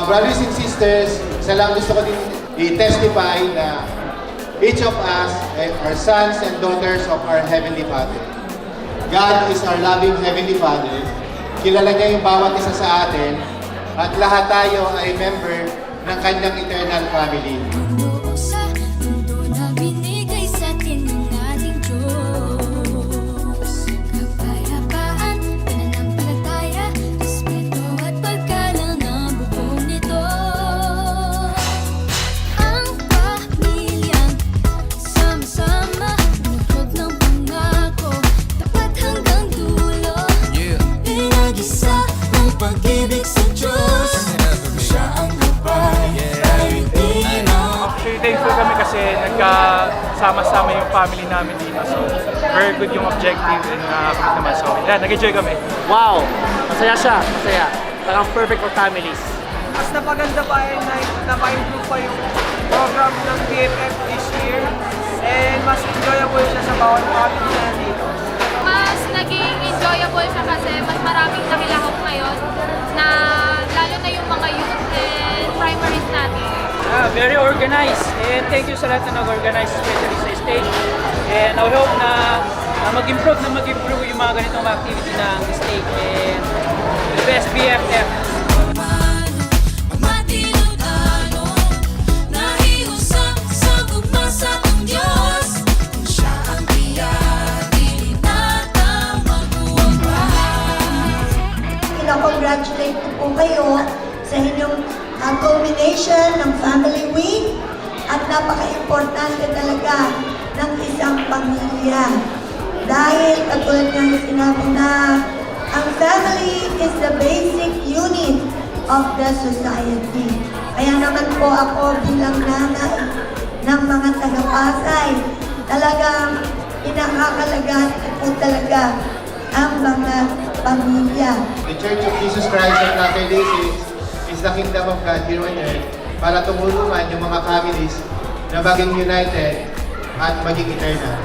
Brothers and sisters, isa lang gusto ko din i-testify na each of us are sons and daughters of our Heavenly Father. God is our loving Heavenly Father. Kilala niya yung bawat isa sa atin at lahat tayo ay member ng kanyang eternal family. Thankful kami kasi nagkasama-sama yung family namin dito. So, very good yung objective and nakakapit naman. So, yeah, nag-enjoy kami. Wow! Masaya siya, masaya. Parang perfect for families. Mas napaganda pa ay napa-improve pa yung program ng BFF this year. And mas enjoyable siya sa bawat family na dito. Mas naging enjoyable siya kasi mas maraming nakilahok ngayon na lalo na yung mga youth and primaries natin. Very organized, and thank you sa lahat na nag-organize, especially sa stage. And I hope na mag-improve yung mga ganitong activity ng stage. And the best BFF. Congratulate ko po kayo sa inyong culmination ng Family Week at napaka-importante talaga ng isang pamilya. Dahil katulad ng sinabi na ang family is the basic unit of the society. Kaya naman po ako bilang nanay ng mga taga-Pasay, talagang inakakalagahan ko po talaga ang mga pamilya. The Church of Jesus Christ of Latter-day Saints is the kingdom of God here on earth para tumulungan yung mga families na maging united at maging eternal.